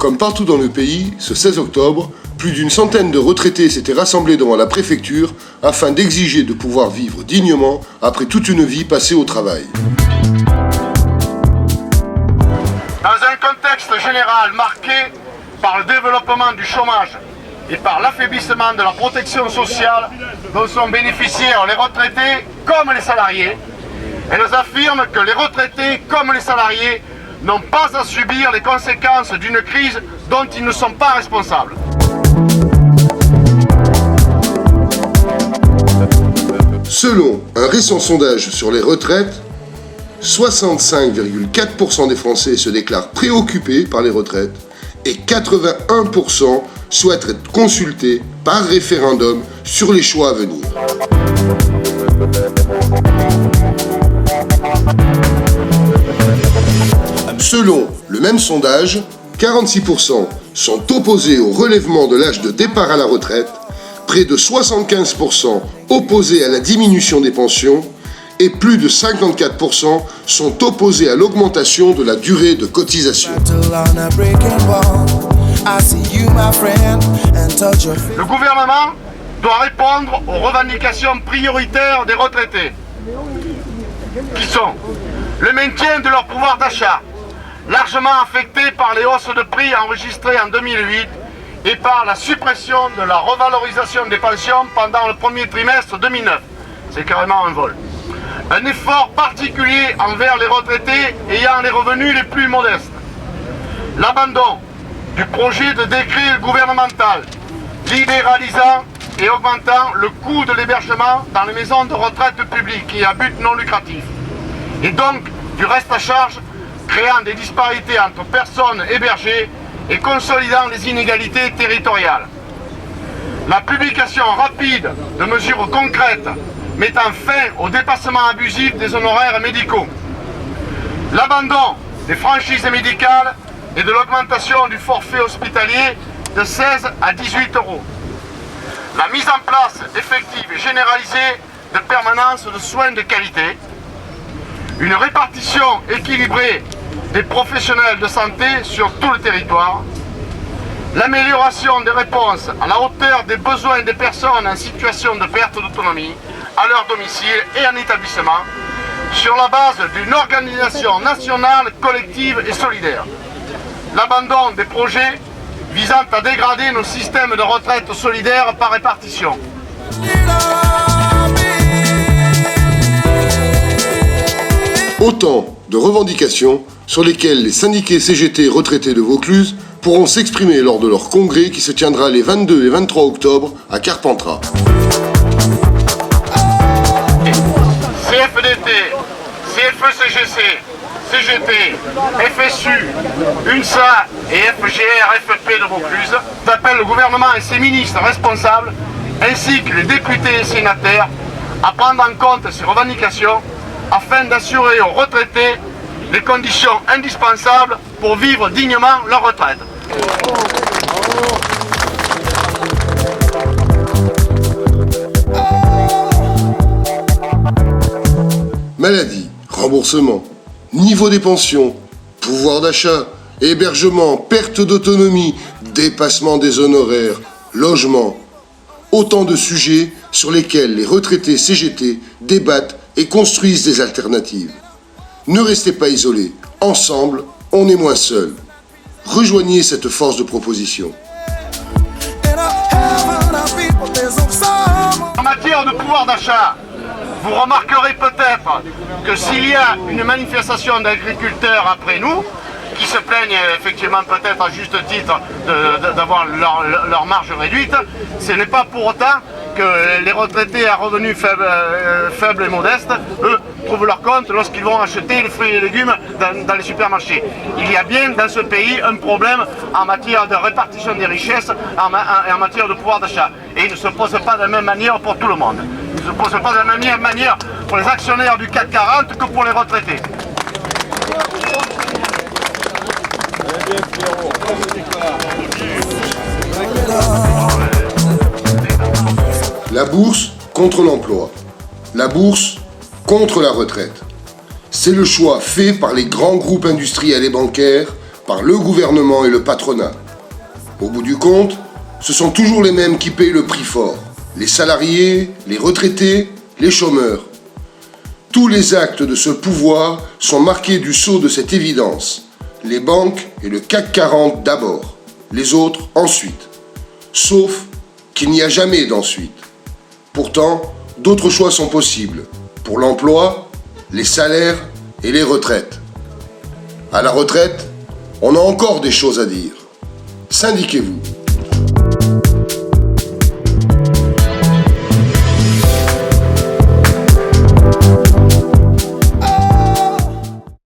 Comme partout dans le pays, ce 16 octobre, plus d'une centaine de retraités s'étaient rassemblés devant la préfecture afin d'exiger de pouvoir vivre dignement après toute une vie passée au travail. Dans un contexte général marqué par le développement du chômage et par l'affaiblissement de la protection sociale dont sont bénéficiaires les retraités comme les salariés, elle nous affirme que les retraités comme les salariés n'ont pas à subir les conséquences d'une crise dont ils ne sont pas responsables. Selon un récent sondage sur les retraites, 65,4% des Français se déclarent préoccupés par les retraites et 81% souhaitent être consultés par référendum sur les choix à venir. Selon le même sondage, 46% sont opposés au relèvement de l'âge de départ à la retraite, près de 75% opposés à la diminution des pensions et plus de 54% sont opposés à l'augmentation de la durée de cotisation. Le gouvernement doit répondre aux revendications prioritaires des retraités, qui sont le maintien de leur pouvoir d'achat, largement affecté par les hausses de prix enregistrées en 2008 et par la suppression de la revalorisation des pensions pendant le premier trimestre 2009. C'est carrément un vol. Un effort particulier envers les retraités ayant les revenus les plus modestes. L'abandon du projet de décret gouvernemental libéralisant et augmentant le coût de l'hébergement dans les maisons de retraite publiques et à but non lucratif. Et donc du reste à charge, créant des disparités entre personnes hébergées et consolidant les inégalités territoriales. La publication rapide de mesures concrètes mettant fin au dépassement abusif des honoraires médicaux. L'abandon des franchises médicales et de l'augmentation du forfait hospitalier de 16 à 18 euros. La mise en place effective et généralisée de permanences de soins de qualité. Une répartition équilibrée des professionnels de santé sur tout le territoire, l'amélioration des réponses à la hauteur des besoins des personnes en situation de perte d'autonomie, à leur domicile et en établissement, sur la base d'une organisation nationale, collective et solidaire. L'abandon des projets visant à dégrader nos systèmes de retraite solidaires par répartition. Autant de revendications sur lesquelles les syndiqués CGT retraités de Vaucluse pourront s'exprimer lors de leur congrès qui se tiendra les 22 et 23 octobre à Carpentras. CFDT, CFE-CGC, CGT, FSU, UNSA et FGR-FP de Vaucluse appellent le gouvernement et ses ministres responsables, ainsi que les députés et sénateurs, à prendre en compte ces revendications afin d'assurer aux retraités les conditions indispensables pour vivre dignement leur retraite. Maladie, remboursement, niveau des pensions, pouvoir d'achat, hébergement, perte d'autonomie, dépassement des honoraires, logement. Autant de sujets sur lesquels les retraités CGT débattent et construisent des alternatives. Ne restez pas isolés. Ensemble, on est moins seuls. Rejoignez cette force de proposition. En matière de pouvoir d'achat, vous remarquerez peut-être que s'il y a une manifestation d'agriculteurs après nous, qui se plaignent effectivement peut-être à juste titre d'avoir leur marge réduite, ce n'est pas pour autant que les retraités à revenus faibles et modestes, eux, trouvent leur compte lorsqu'ils vont acheter les fruits et légumes dans les supermarchés. Il y a bien dans ce pays un problème en matière de répartition des richesses et en matière de pouvoir d'achat. Et il ne se pose pas de la même manière pour tout le monde. Il ne se pose pas de la même manière pour les actionnaires du CAC 40 que pour les retraités. La bourse contre l'emploi. La bourse contre la retraite. C'est le choix fait par les grands groupes industriels et bancaires par le gouvernement et le patronat. Au bout du compte, ce sont toujours les mêmes qui payent le prix fort. Les salariés, les retraités, les chômeurs. Tous les actes de ce pouvoir sont marqués du sceau de cette évidence. Les banques et le CAC 40 d'abord, les autres ensuite. Sauf qu'il n'y a jamais d'ensuite. Pourtant, d'autres choix sont possibles. Pour l'emploi, les salaires et les retraites. À la retraite, on a encore des choses à dire. Syndiquez-vous.